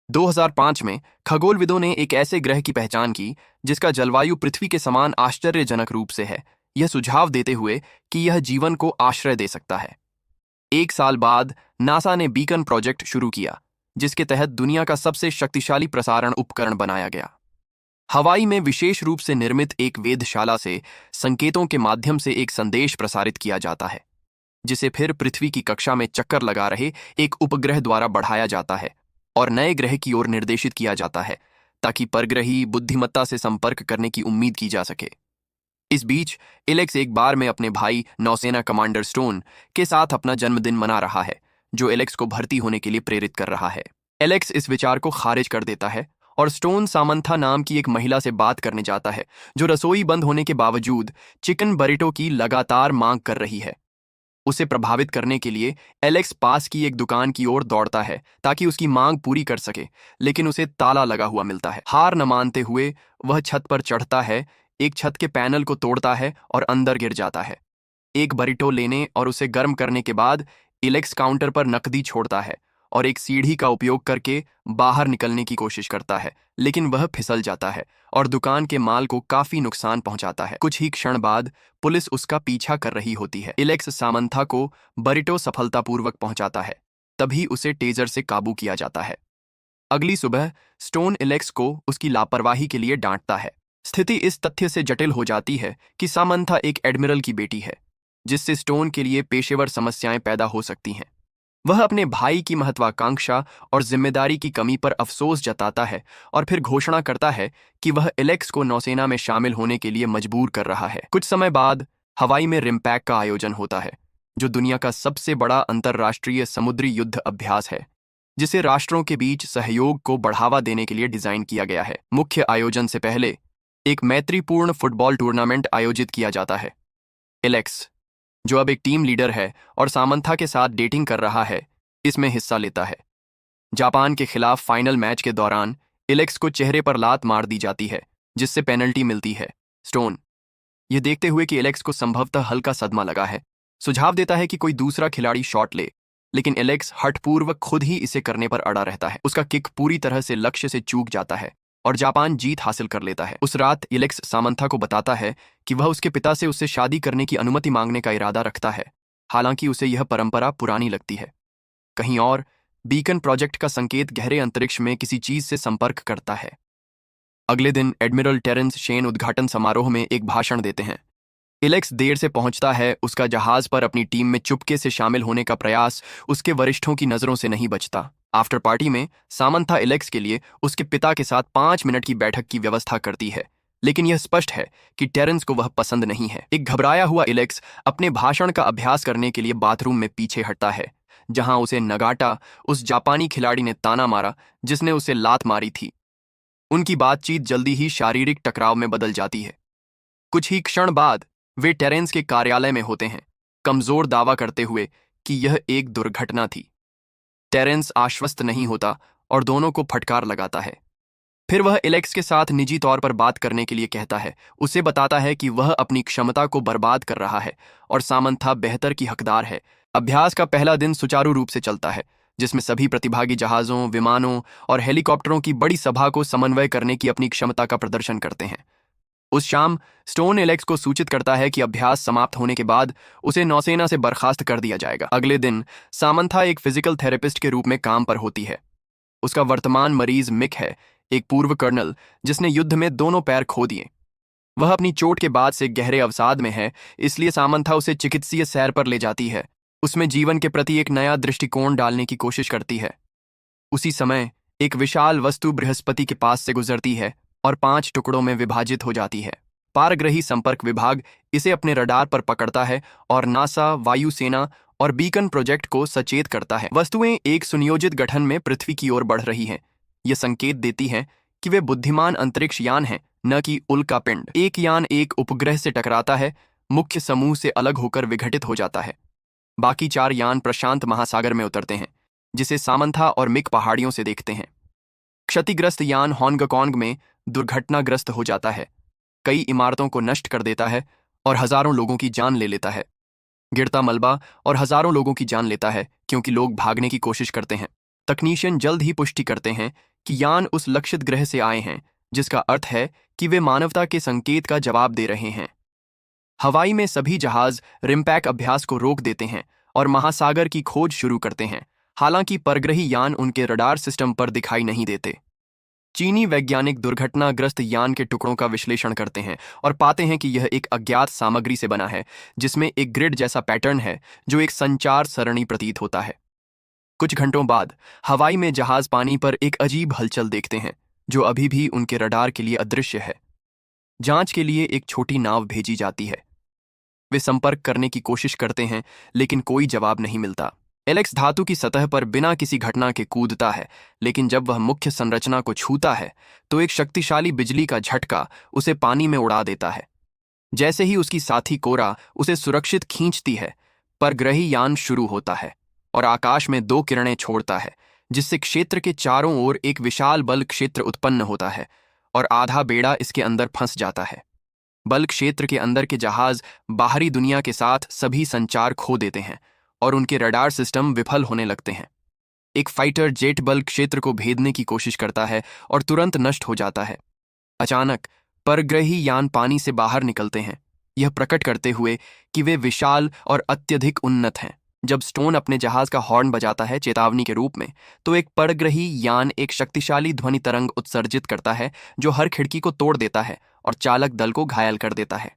2005 में खगोलविदों ने एक ऐसे ग्रह की पहचान की जिसका जलवायु पृथ्वी के समान आश्चर्यजनक रूप से है, यह सुझाव देते हुए कि यह जीवन को आश्रय दे सकता है। एक साल बाद नासा ने बीकन प्रोजेक्ट शुरू किया, जिसके तहत दुनिया का सबसे शक्तिशाली प्रसारण उपकरण बनाया गया। हवाई में विशेष रूप से निर्मित एक वेधशाला से संकेतों के माध्यम से एक संदेश प्रसारित किया जाता है, जिसे फिर पृथ्वी की कक्षा में चक्कर लगा रहे एक उपग्रह द्वारा बढ़ाया जाता है और नए ग्रह की ओर निर्देशित किया जाता है, ताकि परग्रही बुद्धिमत्ता से संपर्क करने की उम्मीद की जा सके। इस बीच एलेक्स एक बार में अपने भाई नौसेना कमांडर स्टोन के साथ अपना जन्मदिन मना रहा है, जो एलेक्स को भर्ती होने के लिए प्रेरित कर रहा है। एलेक्स इस विचार को खारिज कर देता है और स्टोन सामंथा नाम की एक महिला से बात करने जाता है, जो रसोई बंद होने के बावजूद चिकन बरिटो की लगातार मांग कर रही है। उसे प्रभावित करने के लिए एलेक्स पास की एक दुकान की ओर दौड़ता है ताकि उसकी मांग पूरी कर सके, लेकिन उसे ताला लगा हुआ मिलता है। हार न मानते हुए वह छत पर चढ़ता है, एक छत के पैनल को तोड़ता है और अंदर गिर जाता है। एक बरिटो लेने और उसे गर्म करने के बाद एलेक्स काउंटर पर नकदी छोड़ता है और एक सीढ़ी का उपयोग करके बाहर निकलने की कोशिश करता है, लेकिन वह फिसल जाता है और दुकान के माल को काफी नुकसान पहुंचाता है। कुछ ही क्षण बाद पुलिस उसका पीछा कर रही होती है। एलेक्स सामंथा को बरिटो सफलतापूर्वक पहुंचाता है, तभी उसे टेजर से काबू किया जाता है। अगली सुबह स्टोन एलेक्स को उसकी लापरवाही के लिए डांटता है। स्थिति इस तथ्य से जटिल हो जाती है कि सामंथा एक एडमिरल की बेटी है, जिससे स्टोन के लिए पेशेवर समस्याएं पैदा हो सकती हैं। वह अपने भाई की महत्वाकांक्षा और जिम्मेदारी की कमी पर अफसोस जताता है और फिर घोषणा करता है कि वह एलेक्स को नौसेना में शामिल होने के लिए मजबूर कर रहा है। कुछ समय बाद हवाई में रिम्पैक का आयोजन होता है, जो दुनिया का सबसे बड़ा अंतर्राष्ट्रीय समुद्री युद्ध अभ्यास है, जिसे राष्ट्रों के बीच सहयोग को बढ़ावा देने के लिए डिजाइन किया गया है। मुख्य आयोजन से पहले एक मैत्रीपूर्ण फुटबॉल टूर्नामेंट आयोजित किया जाता है। एलेक्स, जो अब एक टीम लीडर है और सामंथा के साथ डेटिंग कर रहा है, इसमें हिस्सा लेता है। जापान के खिलाफ फाइनल मैच के दौरान एलेक्स को चेहरे पर लात मार दी जाती है, जिससे पेनल्टी मिलती है। स्टोन, यह देखते हुए कि एलेक्स को संभवतः हल्का सदमा लगा है, सुझाव देता है कि कोई दूसरा खिलाड़ी शॉट ले, लेकिन एलेक्स हठपूर्वक खुद ही इसे करने पर अड़ा रहता है। उसका किक पूरी तरह से लक्ष्य से चूक जाता है और जापान जीत हासिल कर लेता है। उस रात एलेक्स सामंथा को बताता है कि वह उसके पिता से उससे शादी करने की अनुमति मांगने का इरादा रखता है, हालांकि उसे यह परंपरा पुरानी लगती है। कहीं और बीकन प्रोजेक्ट का संकेत गहरे अंतरिक्ष में किसी चीज से संपर्क करता है। अगले दिन एडमिरल टेरेंस शेन उद्घाटन समारोह में एक भाषण देते हैं। एलेक्स देर से पहुंचता है। उसका जहाज पर अपनी टीम में चुपके से शामिल होने का प्रयास उसके वरिष्ठों की नजरों से नहीं बचता। आफ्टर पार्टी में सामंथा एलेक्स के लिए उसके पिता के साथ 5 मिनट की बैठक की व्यवस्था करती है, लेकिन यह स्पष्ट है कि टेरेंस को वह पसंद नहीं है। एक घबराया हुआ एलेक्स अपने भाषण का अभ्यास करने के लिए बाथरूम में पीछे हटता है, जहां उसे नगाटा, उस जापानी खिलाड़ी ने ताना मारा जिसने उसे लात मारी थी। उनकी बातचीत जल्दी ही शारीरिक टकराव में बदल जाती है। कुछ ही क्षण बाद वे टेरेंस के कार्यालय में होते हैं, कमजोर दावा करते हुए कि यह एक दुर्घटना थी। टेरेंस आश्वस्त नहीं होता और दोनों को फटकार लगाता है। फिर वह एलेक्स के साथ निजी तौर पर बात करने के लिए कहता है। उसे बताता है कि वह अपनी क्षमता को बर्बाद कर रहा है और सामंथा बेहतर की हकदार है। अभ्यास का पहला दिन सुचारू रूप से चलता है, जिसमें सभी प्रतिभागी जहाजों, विमानों और हेलीकॉप्टरों की बड़ी सभा को समन्वय करने की अपनी क्षमता का प्रदर्शन करते हैं। उस शाम स्टोन एलेक्स को सूचित करता है कि अभ्यास समाप्त होने के बाद उसे नौसेना से बर्खास्त कर दिया जाएगा। अगले दिन सामंथा एक फिजिकल थेरेपिस्ट के रूप में काम पर होती है। उसका वर्तमान मरीज मिक है, एक पूर्व कर्नल जिसने युद्ध में दोनों पैर खो दिए। वह अपनी चोट के बाद से गहरे अवसाद में है, इसलिए सामंथा उसे चिकित्सीय सैर पर ले जाती है। उसमें जीवन के प्रति एक नया दृष्टिकोण डालने की कोशिश करती है। उसी समय एक विशाल वस्तु बृहस्पति के पास से गुजरती है और 5 टुकड़ों में विभाजित हो जाती है। पारग्रही संपर्क विभाग इसे अपने रडार पर पकड़ता है और नासा, वायुसेना और बीकन प्रोजेक्ट को सचेत करता है। वस्तुएं एक सुनियोजित गठन में पृथ्वी की ओर बढ़ रही हैं। यह संकेत देती हैं कि वे बुद्धिमान अंतरिक्ष यान हैं, न कि उल्का पिंड। एक यान एक उपग्रह से टकराता है, मुख्य समूह से अलग होकर विघटित हो जाता है। बाकी 4 यान प्रशांत महासागर में उतरते हैं, जिसे सामंथा और मिक पहाड़ियों से देखते हैं। क्षतिग्रस्त यान हांगकांग में दुर्घटनाग्रस्त हो जाता है, कई इमारतों को नष्ट कर देता है और हजारों लोगों की जान ले लेता है। गिरता मलबा और हजारों लोगों की जान लेता है क्योंकि लोग भागने की कोशिश करते हैं। तकनीशियन जल्द ही पुष्टि करते हैं कि यान उस लक्षित ग्रह से आए हैं, जिसका अर्थ है कि वे मानवता के संकेत का जवाब दे रहे हैं। हवाई में सभी जहाज रिम्पैक अभ्यास को रोक देते हैं और महासागर की खोज शुरू करते हैं, हालांकि परग्रही यान उनके रडार सिस्टम पर दिखाई नहीं देते। चीनी वैज्ञानिक दुर्घटनाग्रस्त यान के टुकड़ों का विश्लेषण करते हैं और पाते हैं कि यह एक अज्ञात सामग्री से बना है, जिसमें एक ग्रिड जैसा पैटर्न है जो एक संचार सरणी प्रतीत होता है। कुछ घंटों बाद हवाई में जहाज पानी पर एक अजीब हलचल देखते हैं, जो अभी भी उनके रडार के लिए अदृश्य है। जांच के लिए एक छोटी नाव भेजी जाती है। वे संपर्क करने की कोशिश करते हैं, लेकिन कोई जवाब नहीं मिलता। एलेक्स धातु की सतह पर बिना किसी घटना के कूदता है, लेकिन जब वह मुख्य संरचना को छूता है तो एक शक्तिशाली बिजली का झटका उसे पानी में उड़ा देता है। जैसे ही उसकी साथी कोरा उसे सुरक्षित खींचती है, परग्रही यान शुरू होता है और आकाश में 2 किरणें छोड़ता है, जिससे क्षेत्र के चारों ओर एक विशाल बल क्षेत्र उत्पन्न होता है और आधा बेड़ा इसके अंदर फंस जाता है। बल क्षेत्र के अंदर के जहाज बाहरी दुनिया के साथ सभी संचार खो देते हैं और उनके रडार सिस्टम विफल होने लगते हैं। एक फाइटर जेट बल क्षेत्र को भेदने की कोशिश करता है और तुरंत नष्ट हो जाता है। अचानक परग्रही यान पानी से बाहर निकलते हैं, यह प्रकट करते हुए कि वे विशाल और अत्यधिक उन्नत हैं। जब स्टोन अपने जहाज का हॉर्न बजाता है चेतावनी के रूप में, तो एक परग्रही यान एक शक्तिशाली ध्वनि तरंग उत्सर्जित करता है जो हर खिड़की को तोड़ देता है और चालक दल को घायल कर देता है।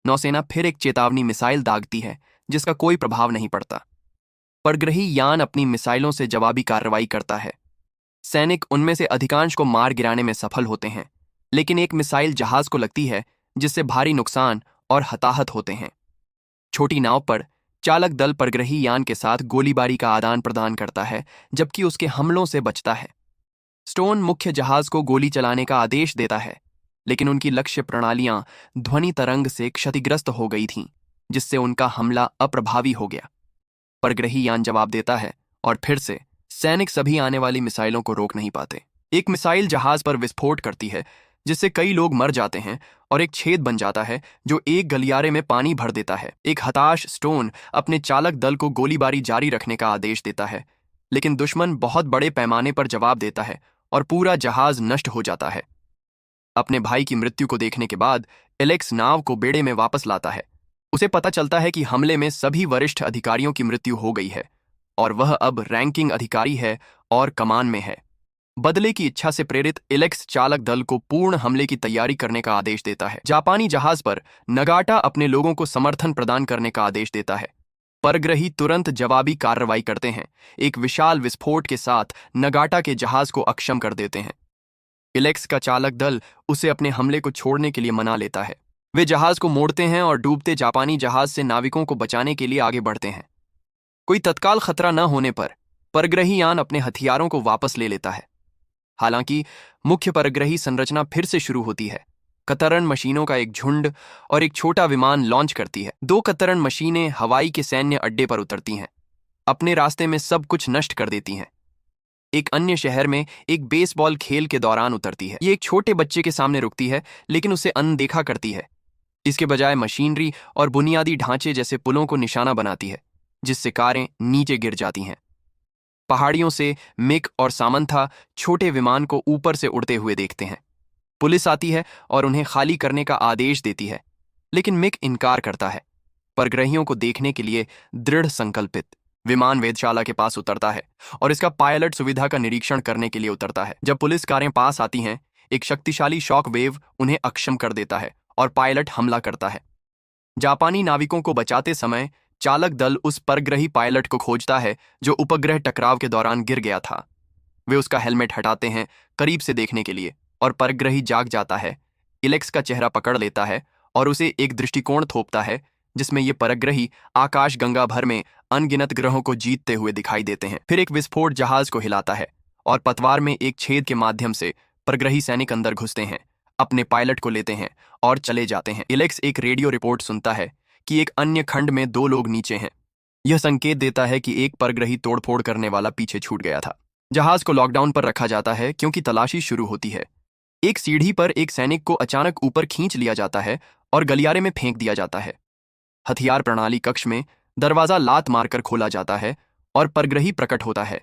नौसेना फिर एक चेतावनी मिसाइल दागती है, जिसका कोई प्रभाव नहीं पड़ता। परग्रही यान अपनी मिसाइलों से जवाबी कार्रवाई करता है। सैनिक उनमें से अधिकांश को मार गिराने में सफल होते हैं, लेकिन एक मिसाइल जहाज को लगती है, जिससे भारी नुकसान और हताहत होते हैं। छोटी नाव पर चालक दल परग्रही यान के साथ गोलीबारी का आदान प्रदान करता है, जबकि उसके हमलों से बचता है। स्टोन मुख्य जहाज को गोली चलाने का आदेश देता है, लेकिन उनकी लक्ष्य प्रणालियां ध्वनि तरंग से क्षतिग्रस्त हो गई थीं, जिससे उनका हमला अप्रभावी हो गया। परग्रही यान जवाब देता है और फिर से सैनिक सभी आने वाली मिसाइलों को रोक नहीं पाते। एक मिसाइल जहाज पर विस्फोट करती है, जिससे कई लोग मर जाते हैं और एक छेद बन जाता है जो एक गलियारे में पानी भर देता है। एक हताश स्टोन अपने चालक दल को गोलीबारी जारी रखने का आदेश देता है, लेकिन दुश्मन बहुत बड़े पैमाने पर जवाब देता है और पूरा जहाज नष्ट हो जाता है। अपने भाई की मृत्यु को देखने के बाद एलेक्स नाव को बेड़े में वापस लाता है। उसे पता चलता है कि हमले में सभी वरिष्ठ अधिकारियों की मृत्यु हो गई है और वह अब रैंकिंग अधिकारी है और कमान में है। बदले की इच्छा से प्रेरित एलेक्स चालक दल को पूर्ण हमले की तैयारी करने का आदेश देता है। जापानी जहाज पर नगाटा अपने लोगों को समर्थन प्रदान करने का आदेश देता है। परग्रही तुरंत जवाबी कार्रवाई करते हैं, एक विशाल विस्फोट के साथ नगाटा के जहाज को अक्षम कर देते हैं। एलेक्स का चालक दल उसे अपने हमले को छोड़ने के लिए मना लेता है। वे जहाज को मोड़ते हैं और डूबते जापानी जहाज से नाविकों को बचाने के लिए आगे बढ़ते हैं। कोई तत्काल खतरा न होने पर परग्रही यान अपने हथियारों को वापस ले लेता है। हालांकि मुख्य परग्रही संरचना फिर से शुरू होती है। कतरन मशीनों का एक झुंड और एक छोटा विमान लॉन्च करती है। 2 कतरन मशीनें हवाई के सैन्य अड्डे पर उतरती हैं, अपने रास्ते में सब कुछ नष्ट कर देती हैं। एक अन्य शहर में एक बेसबॉल खेल के दौरान उतरती है। ये एक छोटे बच्चे के सामने रुकती है, लेकिन उसे अनदेखा करती है। इसके बजाय मशीनरी और बुनियादी ढांचे जैसे पुलों को निशाना बनाती है, जिससे कारें नीचे गिर जाती हैं। पहाड़ियों से मिक और सामंथा छोटे विमान को ऊपर से उड़ते हुए देखते हैं। पुलिस आती है और उन्हें खाली करने का आदेश देती है, लेकिन मिक इनकार करता है। परग्रहियों को देखने के लिए दृढ़ संकल्पित विमान वेधशाला के पास उतरता है और इसका पायलट सुविधा का निरीक्षण करने के लिए उतरता है। जब पुलिस कारें पास आती हैं, एक शक्तिशाली शॉक वेव उन्हें अक्षम कर देता है और पायलट हमला करता है। जापानी नाविकों को बचाते समय चालक दल उस परग्रही पायलट को खोजता है जो उपग्रह टकराव के दौरान गिर गया था। वे उसका हेलमेट हटाते हैं करीब से देखने के लिए और परग्रही जाग जाता है। एलेक्स का चेहरा पकड़ लेता है और उसे एक दृष्टिकोण थोपता है, जिसमें ये परग्रही आकाश गंगा भर में अनगिनत ग्रहों को जीतते हुए दिखाई देते हैं। फिर एक विस्फोट जहाज को हिलाता है और पतवार में एक छेद के माध्यम से परग्रही सैनिक अंदर घुसते हैं, अपने पायलट को लेते हैं और चले जाते हैं। एलेक्स एक रेडियो रिपोर्ट सुनता है कि एक अन्य खंड में 2 लोग नीचे हैं। यह संकेत देता है कि एक परग्रही तोड़फोड़ करने वाला पीछे छूट गया था। जहाज को लॉकडाउन पर रखा जाता है क्योंकि तलाशी शुरू होती है। एक सीढ़ी पर एक सैनिक को अचानक ऊपर खींच लिया जाता है और गलियारे में फेंक दिया जाता है। हथियार प्रणाली कक्ष में दरवाजा लात मारकर खोला जाता है और परग्रही प्रकट होता है।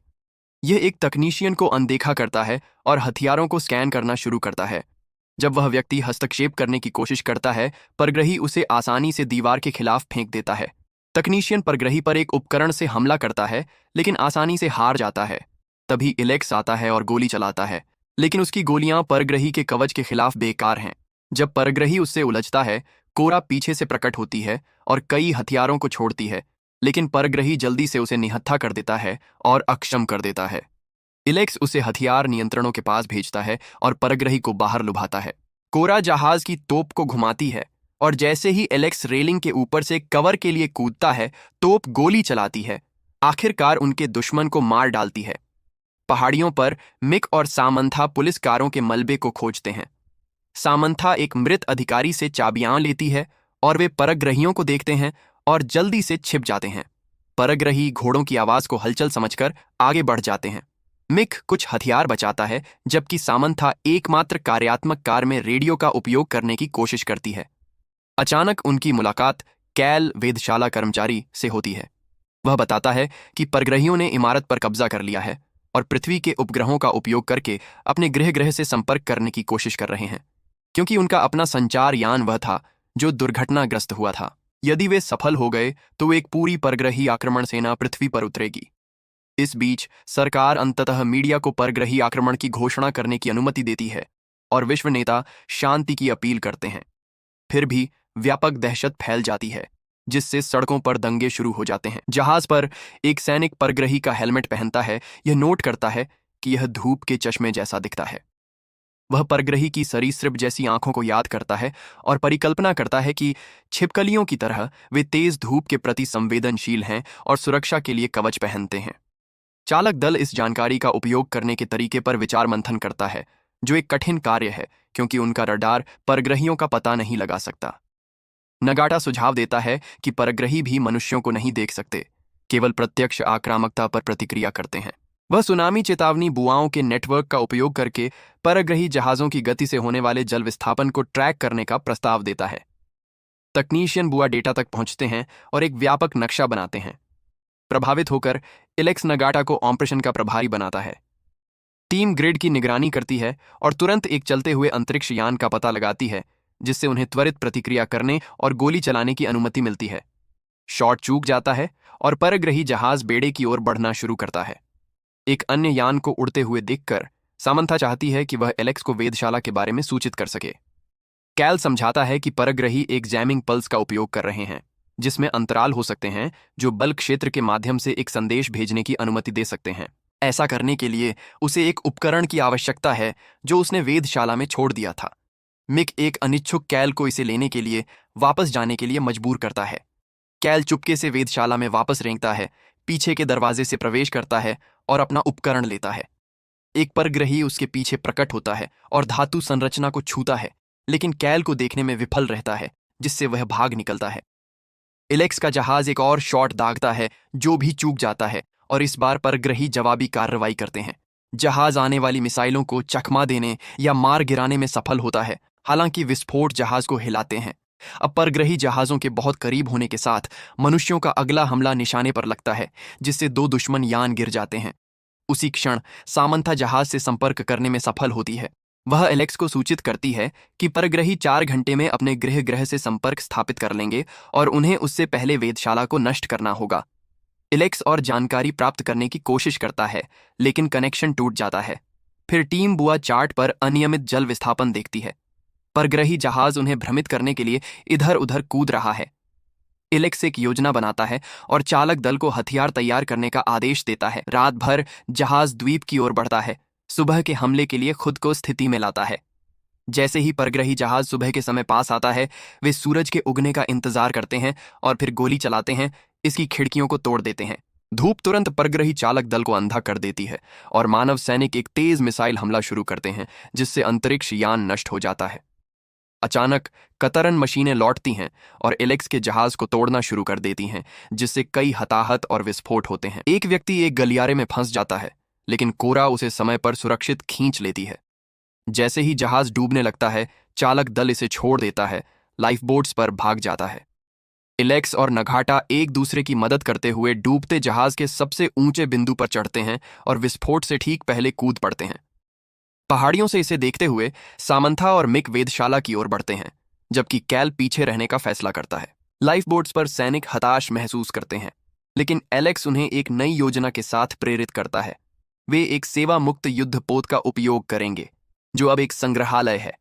यह एक तकनीशियन को अनदेखा करता है और हथियारों को स्कैन करना शुरू करता है। जब वह व्यक्ति हस्तक्षेप करने की कोशिश करता है, परग्रही उसे आसानी से दीवार के खिलाफ फेंक देता है। तकनीशियन परग्रही पर एक उपकरण से हमला करता है, लेकिन आसानी से हार जाता है। तभी इलेक्स आता है और गोली चलाता है, लेकिन उसकी गोलियां परग्रही के कवच के खिलाफ बेकार हैं। जब परग्रही उससे उलझता है, कोरा पीछे से प्रकट होती है और कई हथियारों को छोड़ती है, लेकिन परग्रही जल्दी से उसे निहत्था कर देता है और अक्षम कर देता है। इलेक्स उसे हथियार नियंत्रणों के पास भेजता है और परग्रही को बाहर लुभाता है। कोरा जहाज की तोप को घुमाती है और जैसे ही एलेक्स रेलिंग के ऊपर से कवर के लिए कूदता है, तोप गोली चलाती है। आखिरकार उनके दुश्मन को मार डालती है। पहाड़ियों पर मिक और सामंथा पुलिस कारों के मलबे को खोजते हैं। सामंथा एक मृत अधिकारी से चाबियां लेती है और वे परग्रहियों को देखते हैं और जल्दी से छिप जाते हैं। परग्रही घोड़ों की आवाज को हलचल समझकर आगे बढ़ जाते हैं। मिक कुछ हथियार बचाता है, जबकि सामंथा एकमात्र कार्यात्मक कार में रेडियो का उपयोग करने की कोशिश करती है। अचानक उनकी मुलाकात कैल, वेधशाला कर्मचारी, से होती है। वह बताता है कि परग्रहियों ने इमारत पर कब्जा कर लिया है और पृथ्वी के उपग्रहों का उपयोग करके अपने गृह से संपर्क करने की कोशिश कर रहे हैं, क्योंकि उनका अपना संचार यान वह था जो दुर्घटनाग्रस्त हुआ था। यदि वे सफल हो गए तो एक पूरी परग्रही आक्रमण सेना पृथ्वी पर उतरेगी। इस बीच सरकार अंततः मीडिया को परग्रही आक्रमण की घोषणा करने की अनुमति देती है और विश्व नेता शांति की अपील करते हैं। फिर भी व्यापक दहशत फैल जाती है, जिससे सड़कों पर दंगे शुरू हो जाते हैं। जहाज पर एक सैनिक परग्रही का हेलमेट पहनता है। यह नोट करता है कि यह धूप के चश्मे जैसा दिखता है। वह परग्रही की सरीसृप जैसी आंखों को याद करता है और परिकल्पना करता है कि छिपकलियों की तरह वे तेज धूप के प्रति संवेदनशील हैं और सुरक्षा के लिए कवच पहनते हैं। चालक दल इस जानकारी का उपयोग करने के तरीके पर विचार मंथन करता है, जो एक कठिन कार्य है क्योंकि उनका रडार परग्रहियों का पता नहीं लगा सकता। नगाटा सुझाव देता है कि परग्रही भी मनुष्यों को नहीं देख सकते, केवल प्रत्यक्ष आक्रामकता पर प्रतिक्रिया करते हैं। वह सुनामी चेतावनी बुआओं के नेटवर्क का उपयोग करके परग्रही जहाजों की गति से होने वाले जल विस्थापन को ट्रैक करने का प्रस्ताव देता है। तकनीशियन बुआ डेटा तक पहुंचते हैं और एक व्यापक नक्शा बनाते हैं। प्रभावित होकर इलेक्स नगाटा को ऑपरेशन का प्रभारी बनाता है। टीम ग्रिड की निगरानी करती है और तुरंत एक चलते हुए अंतरिक्ष यान का पता लगाती है, जिससे उन्हें त्वरित प्रतिक्रिया करने और गोली चलाने की अनुमति मिलती है। शॉट चूक जाता है और परग्रही जहाज बेड़े की ओर बढ़ना शुरू करता है। एक अन्य यान को उड़ते हुए देखकर सामंथा चाहती है कि वह एलेक्स को वेधशाला के बारे में सूचित कर सके। कैल समझाता है कि परग्रही एक जैमिंग पल्स का उपयोग कर रहे हैं, जिसमें अंतराल हो सकते हैं जो बल क्षेत्र के माध्यम से एक संदेश भेजने की अनुमति दे सकते हैं। ऐसा करने के लिए उसे एक उपकरण की आवश्यकता है जो उसने वेधशाला में छोड़ दिया था। मिक एक अनिच्छुक कैल को इसे लेने के लिए वापस जाने के लिए मजबूर करता है। कैल चुपके से वेधशाला में वापस रेंगता है, पीछे के दरवाजे से प्रवेश करता है और अपना उपकरण लेता है। एक परग्रही उसके पीछे प्रकट होता है और धातु संरचना को छूता है, लेकिन कैल को देखने में विफल रहता है, जिससे वह भाग निकलता है। इलेक्स का जहाज एक और शॉट दागता है, जो भी चूक जाता है, और इस बार परग्रही जवाबी कार्रवाई करते हैं। जहाज आने वाली मिसाइलों को चकमा देने या मार गिराने में सफल होता है, हालांकि विस्फोट जहाज को हिलाते हैं। अब परग्रही जहाजों के बहुत करीब होने के साथ मनुष्यों का अगला हमला निशाने पर लगता है, जिससे दो दुश्मन यान गिर जाते हैं। उसी क्षण सामंथा जहाज से संपर्क करने में सफल होती है। वह एलेक्स को सूचित करती है कि परग्रही 4 घंटे में अपने गृह से संपर्क स्थापित कर लेंगे और उन्हें उससे पहले वेधशाला को नष्ट करना होगा। एलेक्स और जानकारी प्राप्त करने की कोशिश करता है, लेकिन कनेक्शन टूट जाता है। फिर टीम बुआ चार्ट पर अनियमित जल विस्थापन देखती है। परग्रही जहाज उन्हें भ्रमित करने के लिए इधर उधर कूद रहा है। एलेक्स एक योजना बनाता है और चालक दल को हथियार तैयार करने का आदेश देता है। रात भर जहाज द्वीप की ओर बढ़ता है, सुबह के हमले के लिए खुद को स्थिति में लाता है। जैसे ही परग्रही जहाज सुबह के समय पास आता है, वे सूरज के उगने का इंतजार करते हैं और फिर गोली चलाते हैं, इसकी खिड़कियों को तोड़ देते हैं। धूप तुरंत परग्रही चालक दल को अंधा कर देती है और मानव सैनिक एक तेज मिसाइल हमला शुरू करते हैं, जिससे अंतरिक्ष यान नष्ट हो जाता है। अचानक कतरन मशीनें लौटती हैं और एलेक्स के जहाज को तोड़ना शुरू कर देती हैं, जिससे कई हताहत और विस्फोट होते हैं। एक व्यक्ति एक गलियारे में फंस जाता है, लेकिन कोरा उसे समय पर सुरक्षित खींच लेती है। जैसे ही जहाज डूबने लगता है, चालक दल इसे छोड़ देता है, लाइफबोट्स पर भाग जाता है। एलेक्स और नघाटा एक दूसरे की मदद करते हुए डूबते जहाज के सबसे ऊंचे बिंदु पर चढ़ते हैं और विस्फोट से ठीक पहले कूद पड़ते हैं। पहाड़ियों से इसे देखते हुए सामंथा और मिक वेधशाला की ओर बढ़ते हैं, जबकि कैल पीछे रहने का फैसला करता है। लाइफ बोट्स पर सैनिक हताश महसूस करते हैं, लेकिन एलेक्स उन्हें एक नई योजना के साथ प्रेरित करता है। वे एक सेवा मुक्त युद्धपोत का उपयोग करेंगे, जो अब एक संग्रहालय है।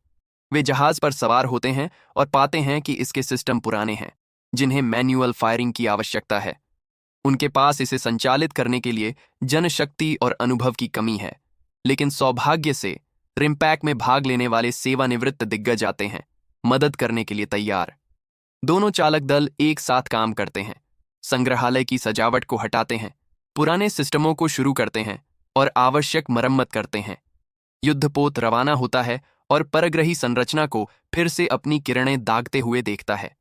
वे जहाज पर सवार होते हैं और पाते हैं कि इसके सिस्टम पुराने हैं, जिन्हें मैन्युअल फायरिंग की आवश्यकता है। उनके पास इसे संचालित करने के लिए जनशक्ति और अनुभव की कमी है, लेकिन सौभाग्य से रिम्पैक में भाग लेने वाले सेवानिवृत्त दिग्गज आते हैं, मदद करने के लिए तैयार। दोनों चालक दल एक साथ काम करते हैं, संग्रहालय की सजावट को हटाते हैं, पुराने सिस्टमों को शुरू करते हैं और आवश्यक मरम्मत करते हैं। युद्धपोत रवाना होता है और परग्रही संरचना को फिर से अपनी किरणें दागते हुए देखता है।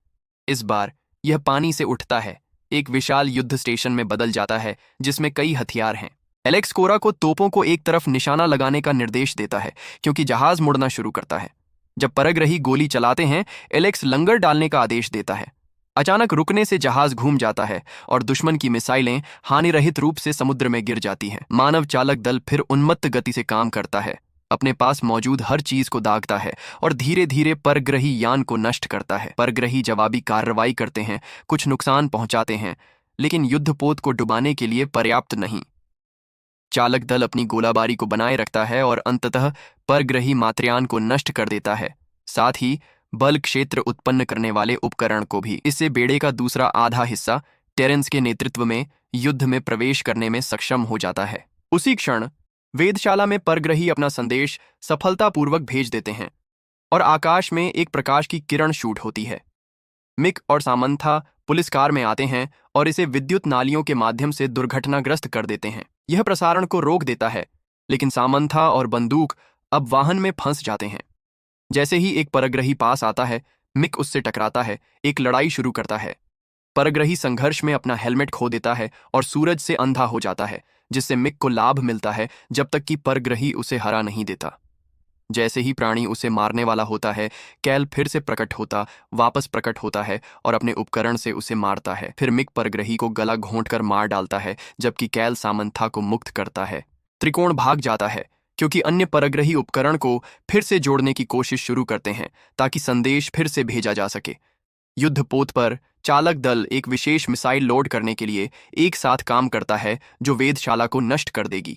इस बार यह पानी से उठता है, एक विशाल युद्ध स्टेशन में बदल जाता है, जिसमें कई हथियार हैं। एलेक्स कोरा को तोपों को एक तरफ निशाना लगाने का निर्देश देता है, क्योंकि जहाज मुड़ना शुरू करता है। जब परग्रही गोली चलाते हैं, एलेक्स लंगर डालने का आदेश देता है। अचानक रुकने से जहाज घूम जाता है और दुश्मन की मिसाइलें हानिरहित रूप से समुद्र में गिर जाती हैं। मानव चालक दल फिर उन्मत्त गति से काम करता है, अपने पास मौजूद हर चीज को दागता है और धीरे धीरे परग्रही यान को नष्ट करता है। परग्रही जवाबी कार्रवाई करते हैं, कुछ नुकसान पहुंचाते हैं, लेकिन युद्धपोत को डुबाने के लिए पर्याप्त नहीं। चालक दल अपनी गोलाबारी को बनाए रखता है और अंततः परग्रही मात्रयान को नष्ट कर देता है, साथ ही बल क्षेत्र उत्पन्न करने वाले उपकरण को भी। इससे बेड़े का दूसरा आधा हिस्सा टेरेंस के नेतृत्व में युद्ध में प्रवेश करने में सक्षम हो जाता है। उसी क्षण वेधशाला में परग्रही अपना संदेश सफलतापूर्वक भेज देते हैं और आकाश में एक प्रकाश की किरण शूट होती है। मिक और सामंथा पुलिस कार में आते हैं और इसे विद्युत नालियों के माध्यम से दुर्घटनाग्रस्त कर देते हैं। यह प्रसारण को रोक देता है, लेकिन सामंथा और बंदूक अब वाहन में फंस जाते हैं। जैसे ही एक परग्रही पास आता है, मिक उससे टकराता है, एक लड़ाई शुरू करता है। परग्रही संघर्ष में अपना हेलमेट खो देता है और सूरज से अंधा हो जाता है, जिससे मिक को लाभ मिलता है जब तक कि परग्रही उसे हरा नहीं देता। जैसे ही प्राणी उसे मारने वाला होता है, कैल फिर से वापस प्रकट होता है और अपने उपकरण से उसे मारता है। फिर मिक परग्रही को गला घोंटकर मार डालता है, जबकि कैल सामंथा को मुक्त करता है। त्रिकोण भाग जाता है, क्योंकि अन्य परग्रही उपकरण को फिर से जोड़ने की कोशिश शुरू करते हैं ताकि संदेश फिर से भेजा जा सके। युद्धपोत पर चालक दल एक विशेष मिसाइल लोड करने के लिए एक साथ काम करता है, जो वेधशाला को नष्ट कर देगी।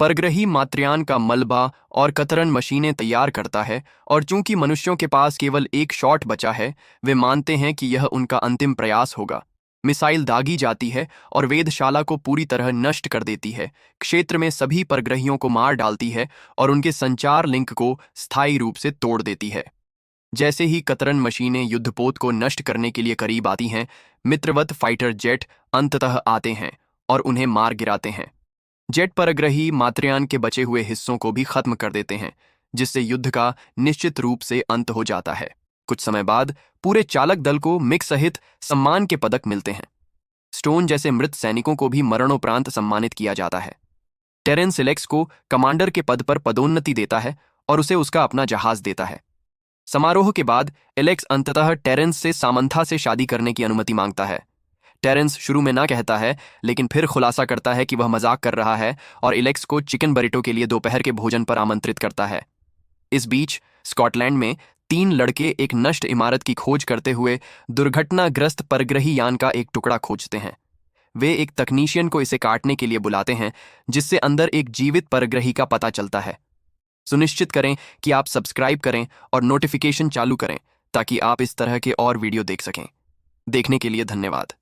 परग्रही मात्रयान का मलबा और कतरन मशीनें तैयार करता है, और चूंकि मनुष्यों के पास केवल एक शॉट बचा है, वे मानते हैं कि यह उनका अंतिम प्रयास होगा। मिसाइल दागी जाती है और वेधशाला को पूरी तरह नष्ट कर देती है, क्षेत्र में सभी परग्रहियों को मार डालती है और उनके संचार लिंक को स्थायी रूप से तोड़ देती है। जैसे ही कतरन मशीनें युद्धपोत को नष्ट करने के लिए करीब आती हैं, मित्रवत फाइटर जेट अंततः आते हैं और उन्हें मार गिराते हैं। जेट परग्रही मात्रयान के बचे हुए हिस्सों को भी खत्म कर देते हैं, जिससे युद्ध का निश्चित रूप से अंत हो जाता है। कुछ समय बाद पूरे चालक दल को मिक सहित सम्मान के पदक मिलते हैं। स्टोन जैसे मृत सैनिकों को भी मरणोपरांत सम्मानित किया जाता है। टेरेंस एलेक्स को कमांडर के पद पर पदोन्नति देता है और उसे उसका अपना जहाज देता है। समारोह के बाद एलेक्स अंततः टेरेंस से सामंथा से शादी करने की अनुमति मांगता है। टेरेंस शुरू में ना कहता है, लेकिन फिर खुलासा करता है कि वह मजाक कर रहा है और एलेक्स को चिकन बरिटो के लिए दोपहर के भोजन पर आमंत्रित करता है। इस बीच स्कॉटलैंड में 3 लड़के एक नष्ट इमारत की खोज करते हुए दुर्घटनाग्रस्त परग्रही यान का एक टुकड़ा खोजते हैं। वे एक तकनीशियन को इसे काटने के लिए बुलाते हैं, जिससे अंदर एक जीवित परग्रही का पता चलता है। सुनिश्चित करें कि आप सब्सक्राइब करें और नोटिफिकेशन चालू करें ताकि आप इस तरह के और वीडियो देख सकें। देखने के लिए धन्यवाद।